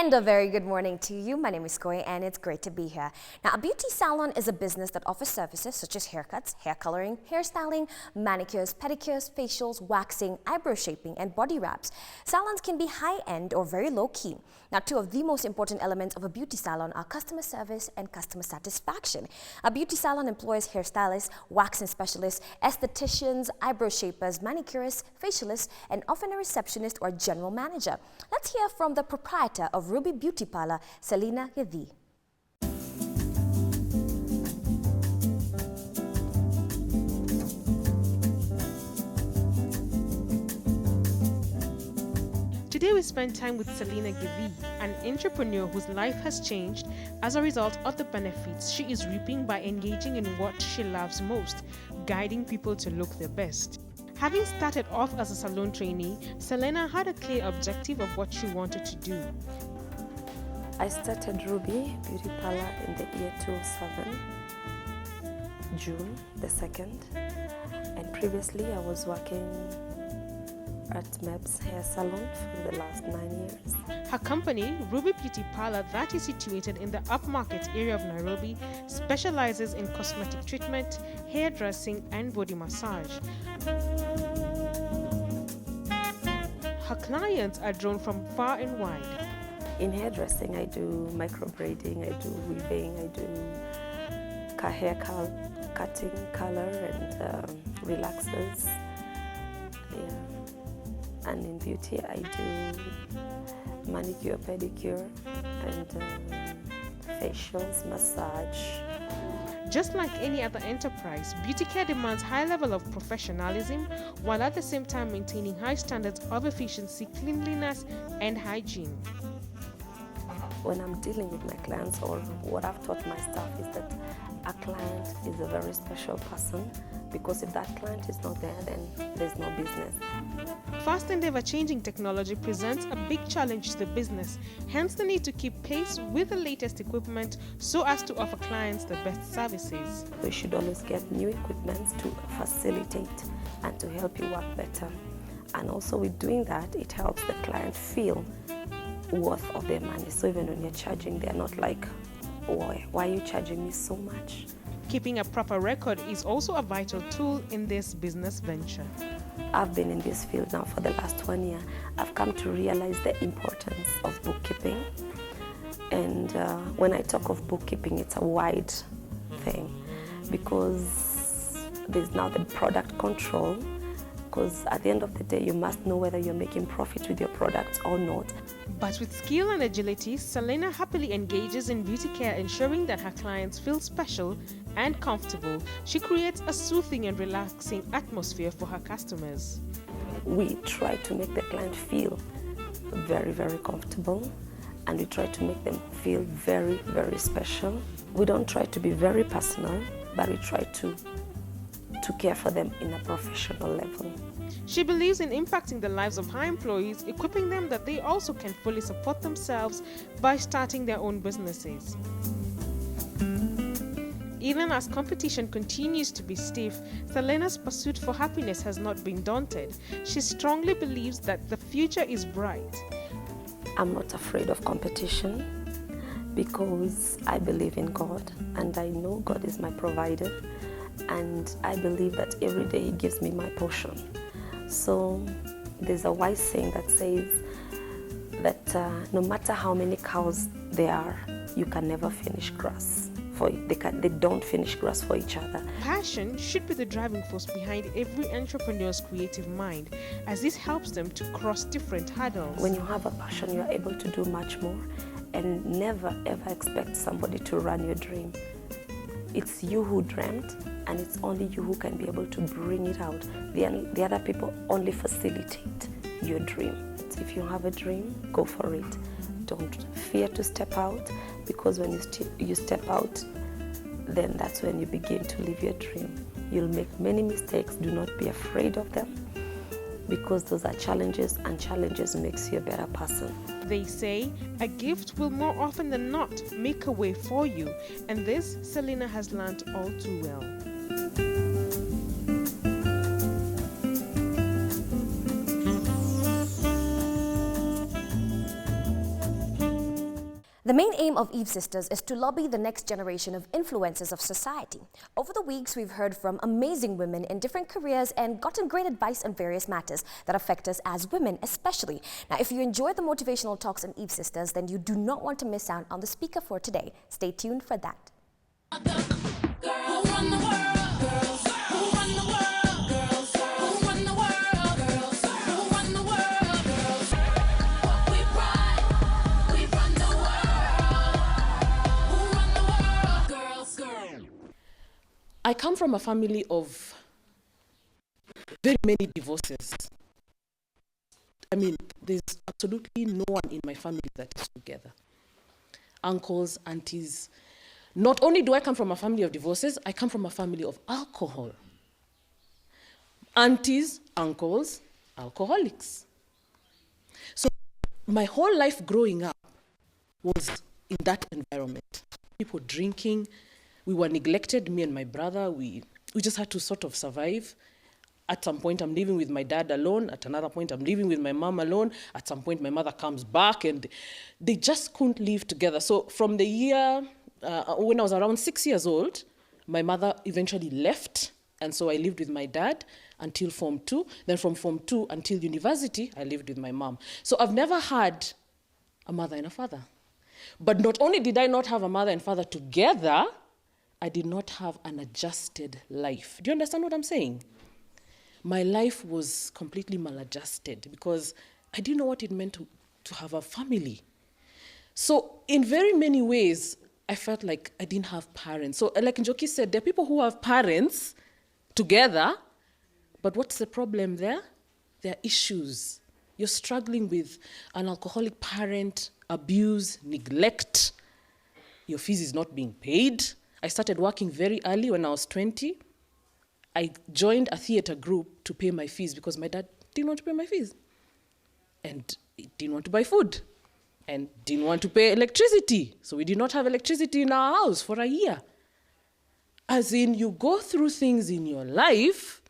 And a very good morning to you. My name is Koi and it's great to be here. Now, a beauty salon is a business that offers services such as haircuts, hair coloring, hairstyling, manicures, pedicures, facials, waxing, eyebrow shaping, and body wraps. Salons can be high-end or very low-key. Now, two of the most important elements of a beauty salon are customer service and customer satisfaction. A beauty salon employs hairstylists, waxing specialists, estheticians, eyebrow shapers, manicurists, facialists, and often a receptionist or general manager. Let's hear from the proprietor of Ruby Beauty Parlour, Selina Githii. Today we spend time with Selina Githii, an entrepreneur whose life has changed as a result of the benefits she is reaping by engaging in what she loves most, guiding people to look their best. Having started off as a salon trainee, Selina had a clear objective of what she wanted to do. I started Ruby Beauty Parlour in the year 2007, June the 2nd, and previously I was working at Meb's hair salon for the last 9 years. Her company, Ruby Beauty Parlour, that is situated in the upmarket area of Nairobi, specializes in cosmetic treatment, hairdressing, and body massage. Her clients are drawn from far and wide. In hairdressing, I do micro braiding, I do weaving, I do hair cutting, color, and relaxers. Yeah. And in beauty, I do manicure, pedicure, and facials, massage. Just like any other enterprise, beauty care demands high level of professionalism while at the same time maintaining high standards of efficiency, cleanliness, and hygiene. When I'm dealing with my clients, or what I've taught my staff, is that a client is a very special person, because if that client is not there, then there's no business. Fast and ever-changing technology presents a big challenge to the business, hence the need to keep pace with the latest equipment so as to offer clients the best services. We should always get new equipment to facilitate and to help you work better. And also with doing that, it helps the client feel worth of their money. So even when you're charging, they're not like, why are you charging me so much? Keeping a proper record is also a vital tool in this business venture. I've been in this field now for the last 1 year. I've come to realize the importance of bookkeeping. And when I talk of bookkeeping, it's a wide thing, because there's now the product control, because at the end of the day, you must know whether you're making profit with your products or not. But with skill and agility, Selina happily engages in beauty care, ensuring that her clients feel special and comfortable. She creates a soothing and relaxing atmosphere for her customers. We try to make the client feel very, very comfortable, and we try to make them feel very, very special. We don't try to be very personal, but we try to care for them in a professional level. She believes in impacting the lives of her employees, equipping them that they also can fully support themselves by starting their own businesses. Even as competition continues to be stiff, Selina's pursuit for happiness has not been daunted. She strongly believes that the future is bright. I'm not afraid of competition, because I believe in God, and I know God is my provider, and I believe that every day He gives me my portion. So there's a wise saying that says that no matter how many cows there are, you can never finish grass. They don't finish grass for each other. Passion should be the driving force behind every entrepreneur's creative mind, as this helps them to cross different hurdles. When you have a passion, you're able to do much more, and never ever expect somebody to run your dream. It's you who dreamt, and it's only you who can be able to bring it out. The other people only facilitate your dream. If you have a dream, go for it. Don't fear to step out, because when you step out, then that's when you begin to live your dream. You'll make many mistakes. Do not be afraid of them, because those are challenges, and challenges makes you a better person. They say a gift will more often than not make a way for you, and this Selina has learned all too well. The main aim of Eve Sisters is to lobby the next generation of influencers of society. Over the weeks, we've heard from amazing women in different careers and gotten great advice on various matters that affect us as women, especially. Now, if you enjoy the motivational talks on Eve Sisters, then you do not want to miss out on the speaker for today. Stay tuned for that. I come from a family of very many divorces. I mean, there's absolutely no one in my family that is together. Uncles, aunties. Not only do I come from a family of divorces, I come from a family of alcohol. Aunties, uncles, alcoholics. So my whole life growing up was in that environment. People drinking. We were neglected, me and my brother. We just had to sort of survive. At some point, I'm living with my dad alone. At another point, I'm living with my mom alone. At some point, my mother comes back, and they just couldn't live together. So from the year, when I was around 6 years old, my mother eventually left, and so I lived with my dad until Form 2. Then from Form 2 until university, I lived with my mom. So I've never had a mother and a father. But not only did I not have a mother and father together, I did not have an adjusted life. Do you understand what I'm saying? My life was completely maladjusted because I didn't know what it meant to have a family. So in very many ways, I felt like I didn't have parents. So like Njoki said, there are people who have parents together, but what's the problem there? There are issues. You're struggling with an alcoholic parent, abuse, neglect. Your fees is not being paid. I started working very early when I was 20. I joined a theater group to pay my fees because my dad didn't want to pay my fees. And he didn't want to buy food. And didn't want to pay electricity. So we did not have electricity in our house for a year. As in, you go through things in your life,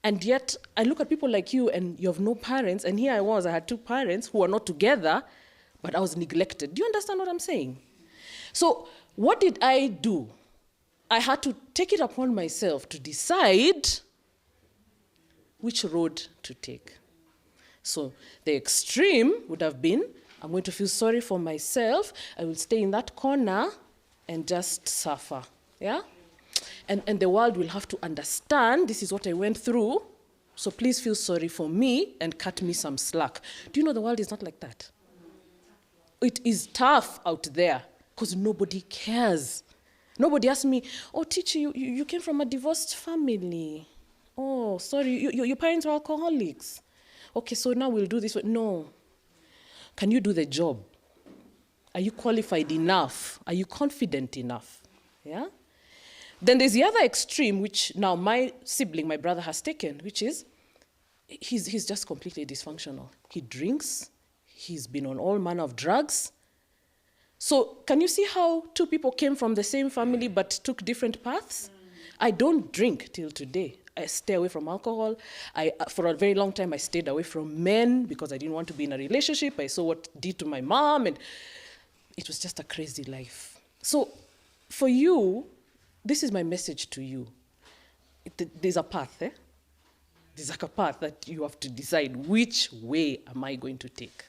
and yet I look at people like you and you have no parents, and here I had two parents who are not together, but I was neglected. Do you understand what I'm saying? So what did I do? I had to take it upon myself to decide which road to take. So the extreme would have been, I'm going to feel sorry for myself, I will stay in that corner and just suffer, yeah? And the world will have to understand this is what I went through, so please feel sorry for me and cut me some slack. Do you know the world is not like that? It is tough out there because nobody cares. Nobody asked me, oh, Tichi, you came from a divorced family. Oh, sorry, your parents were alcoholics. Okay, so now we'll do this. No. Can you do the job? Are you qualified enough? Are you confident enough? Yeah? Then there's the other extreme, which now my sibling, my brother, has taken, which is he's just completely dysfunctional. He drinks. He's been on all manner of drugs. So can you see how two people came from the same family but took different paths? I don't drink till today. I stay away from alcohol. For a very long time, I stayed away from men because I didn't want to be in a relationship. I saw what it did to my mom, and it was just a crazy life. So for you, this is my message to you. There's a path, eh? There's like a path that you have to decide which way am I going to take.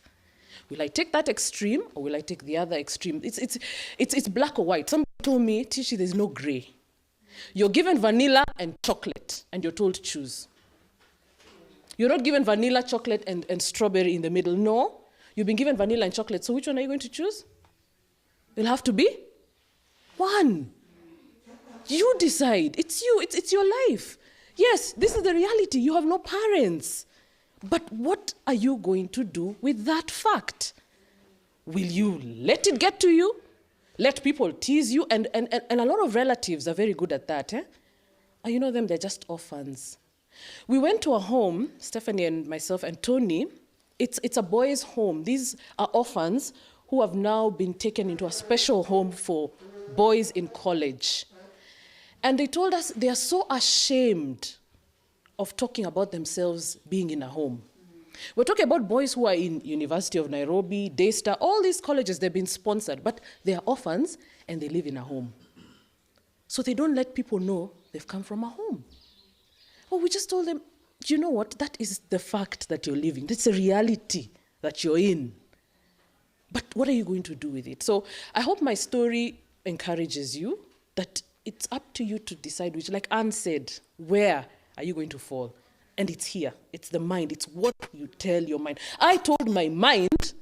Will I take that extreme or will I take the other extreme? It's black or white. Somebody told me, Tichi, there's no gray. You're given vanilla and chocolate, and you're told choose. You're not given vanilla, chocolate, and strawberry in the middle. No, you've been given vanilla and chocolate. So which one are you going to choose? It'll have to be one. You decide. It's you. It's your life. Yes, this is the reality. You have no parents. But what are you going to do with that fact? Will you let it get to you? Let people tease you? And a lot of relatives are very good at that. Eh? And you know them, they're just orphans. We went to a home, Stephanie and myself and Tony. It's a boys' home. These are orphans who have now been taken into a special home for boys in college. And they told us they are so ashamed of talking about themselves being in a home. We're talking about boys who are in University of Nairobi, Daystar, all these colleges, they've been sponsored, but they are orphans and they live in a home. So they don't let people know they've come from a home. Well, we just told them, you know what, that is the fact that you're living. That's a reality that you're in. But what are you going to do with it? So I hope my story encourages you that it's up to you to decide which, like Anne said, where are you going to fall? And it's here. It's the mind. It's what you tell your mind. I told my mind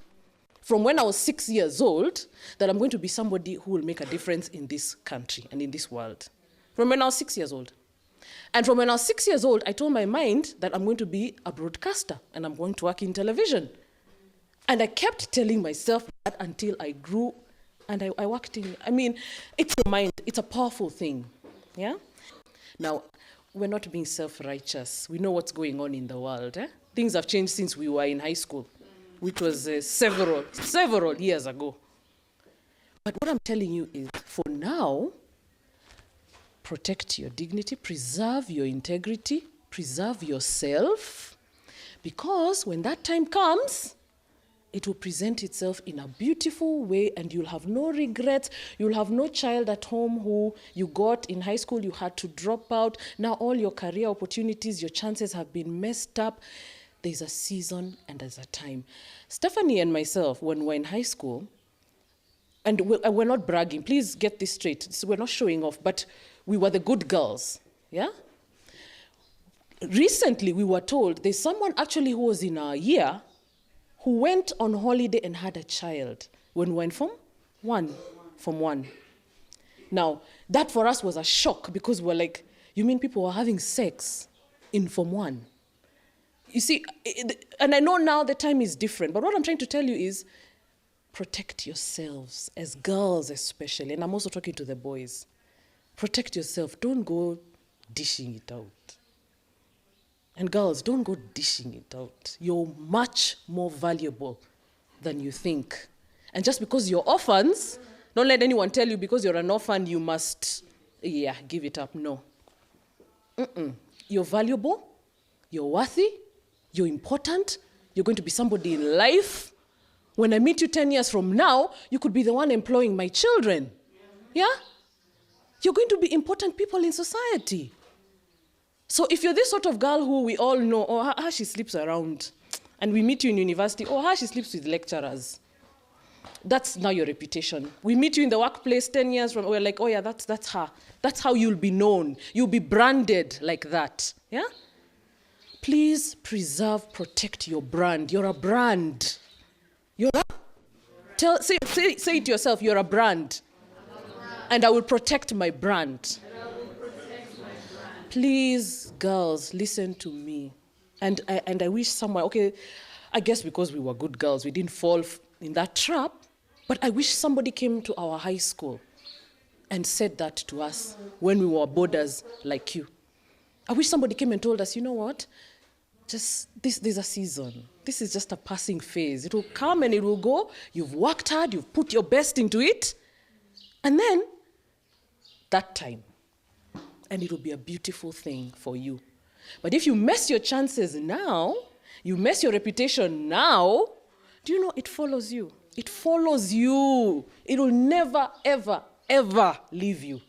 from when I was 6 years old that I'm going to be somebody who will make a difference in this country and in this world. From when I was 6 years old. And from when I was 6 years old, I told my mind that I'm going to be a broadcaster and I'm going to work in television. And I kept telling myself that until I grew and I worked in, I mean, it's your mind. It's a powerful thing. Yeah? Now, we're not being self-righteous. We know what's going on in the world. Things have changed since we were in high school, which was several years ago. But what I'm telling you is, for now, protect your dignity, preserve your integrity, preserve yourself, because when that time comes, it will present itself in a beautiful way and you'll have no regrets. You'll have no child at home who you got in high school, you had to drop out. Now all your career opportunities, your chances have been messed up. There's a season and there's a time. Stephanie and myself, when we're in high school, and we're not bragging, please get this straight. So we're not showing off, but we were the good girls, yeah? Recently, we were told there's someone actually who was in our year who went on holiday and had a child when we were in Form 1. Now, that for us was a shock because we're like, you mean people were having sex in Form 1? You see, and I know now the time is different, but what I'm trying to tell you is protect yourselves, as girls especially, and I'm also talking to the boys. Protect yourself. Don't go dishing it out. And girls, don't go dishing it out. You're much more valuable than you think. And just because you're orphans, don't let anyone tell you because you're an orphan, you must, give it up. No. You're valuable, you're worthy, you're important, you're going to be somebody in life. When I meet you 10 years from now, you could be the one employing my children. Yeah? You're going to be important people in society. So if you're this sort of girl who we all know, how she sleeps around, and we meet you in university, how she sleeps with lecturers, that's now your reputation. We meet you in the workplace 10 years from, we're like, that's her. That's how you'll be known. You'll be branded like that. Yeah? Please preserve, protect your brand. You're a brand. Say it to yourself, you're a brand. And I will protect my brand. Please, girls, listen to me. And I wish someone, I guess because we were good girls, we didn't fall in that trap, but I wish somebody came to our high school and said that to us when we were boarders like you. I wish somebody came and told us, you know what, there's a season. This is just a passing phase. It will come and it will go. You've worked hard, you've put your best into it, and then that time. And it will be a beautiful thing for you. But if you mess your chances now, you mess your reputation now, do you know it follows you? It follows you. It will never, ever, ever leave you.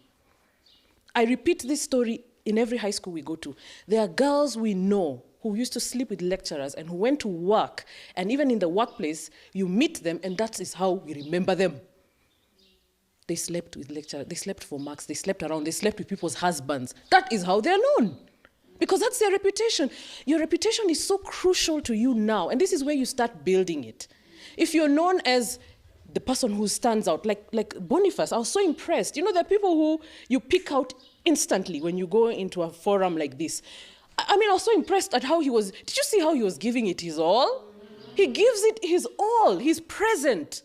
I repeat this story in every high school we go to. There are girls we know who used to sleep with lecturers and who went to work. And even in the workplace, you meet them and that is how we remember them. They slept with lecturers, they slept for marks, they slept around, they slept with people's husbands. That is how they're known. Because that's their reputation. Your reputation is so crucial to you now, and this is where you start building it. If you're known as the person who stands out, like Boniface, I was so impressed. You know, there are people who you pick out instantly when you go into a forum like this. I mean, I was so impressed at how he was, did you see how he was giving it his all? He gives it his all, he's present.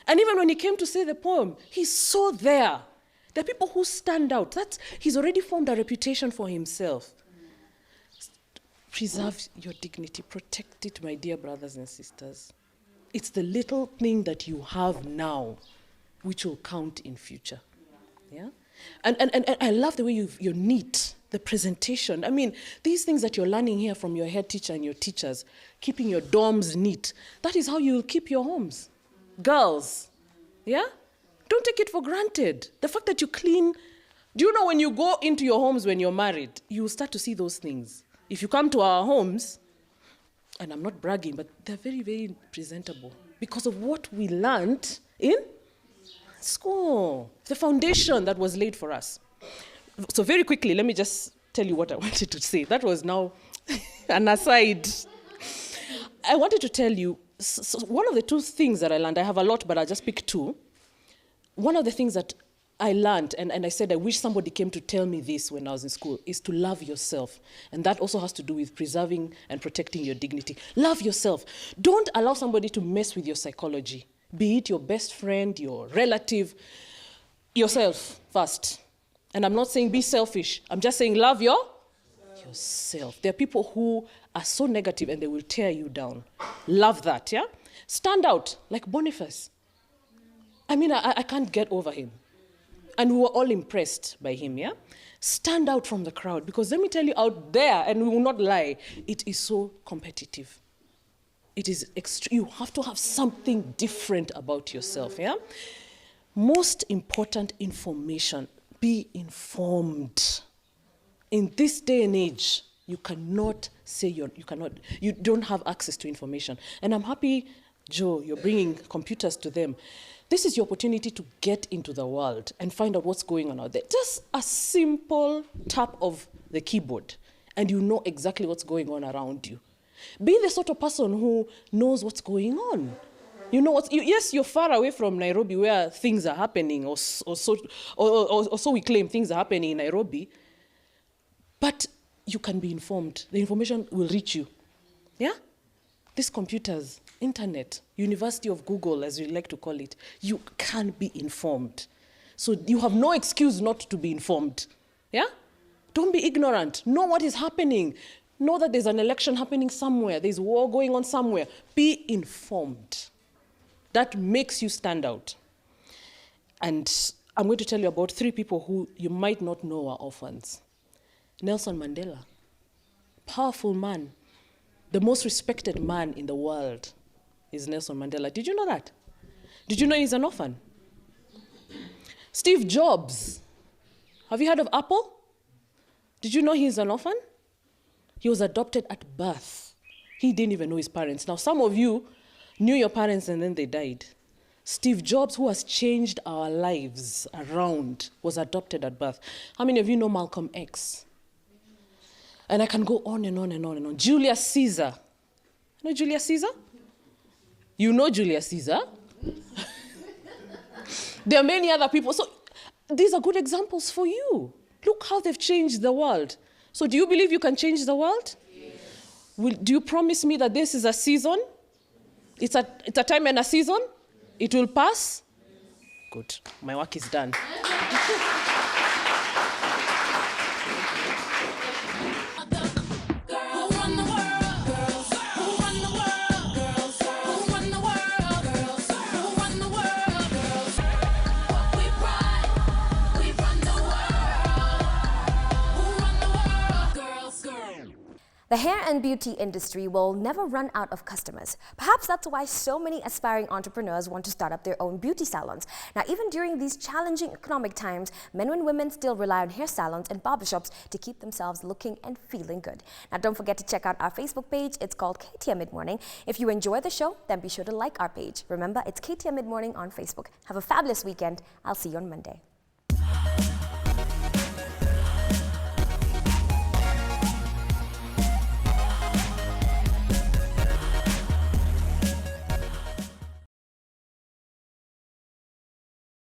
And even when he came to say the poem, he's so there. There are people who stand out. He's already formed a reputation for himself. Preserve your dignity. Protect it, my dear brothers and sisters. It's the little thing that you have now which will count in future. Yeah? And I love the way you're neat. the presentation. I mean, these things that you're learning here from your head teacher and your teachers, keeping your dorms neat, that is how you'll keep your homes. Girls, yeah? Don't take it for granted. The fact that you clean, do you know when you go into your homes when you're married, you will start to see those things. If you come to our homes, and I'm not bragging, but they're very, very presentable because of what we learned in school, the foundation that was laid for us. So very quickly, let me just tell you what I wanted to say. That was now an aside. I wanted to tell you, so one of the two things that I learned, I have a lot, but I'll just pick two. One of the things that I learned, and I said I wish somebody came to tell me this when I was in school, is to love yourself. And that also has to do with preserving and protecting your dignity. Love yourself. Don't allow somebody to mess with your psychology. Be it your best friend, your relative, yourself first. And I'm not saying be selfish. I'm just saying love yourself. There are people who are so negative and they will tear you down. Love that, yeah? Stand out, like Boniface. I mean, I can't get over him. And we were all impressed by him, yeah? Stand out from the crowd, because let me tell you, out there, and we will not lie, it is so competitive. It is you have to have something different about yourself, yeah? Most important information, be informed. In this day and age, you cannot say you don't have access to information. And I'm happy, Joe, you're bringing computers to them. This is your opportunity to get into the world and find out what's going on out there. Just a simple tap of the keyboard, and you know exactly what's going on around you. Be the sort of person who knows what's going on. You know yes, you're far away from Nairobi where things are happening, or so we claim things are happening in Nairobi, but you can be informed. The information will reach you. Yeah? These computers, internet, University of Google, as we like to call it, you can be informed. So you have no excuse not to be informed. Yeah? Don't be ignorant. Know what is happening. Know that there's an election happening somewhere. There's war going on somewhere. Be informed. That makes you stand out. And I'm going to tell you about 3 people who you might not know are orphans. Nelson Mandela, powerful man. The most respected man in the world is Nelson Mandela. Did you know that? Did you know he's an orphan? Steve Jobs. Have you heard of Apple? Did you know he's an orphan? He was adopted at birth. He didn't even know his parents. Now, some of you knew your parents and then they died. Steve Jobs, who has changed our lives around, was adopted at birth. How many of you know Malcolm X? And I can go on and on and on and on. Julius Caesar. You know Julius Caesar? You know Julius Caesar? There are many other people. So these are good examples for you. Look how they've changed the world. So do you believe you can change the world? Yes. Do you promise me that this is a season? It's a time and a season? It will pass? Good. My work is done. The hair and beauty industry will never run out of customers. Perhaps that's why so many aspiring entrepreneurs want to start up their own beauty salons. Now, even during these challenging economic times, men and women still rely on hair salons and barbershops to keep themselves looking and feeling good. Now, don't forget to check out our Facebook page. It's called KTN Mid-Morning. If you enjoy the show, then be sure to like our page. Remember, it's KTN Mid-Morning on Facebook. Have a fabulous weekend. I'll see you on Monday.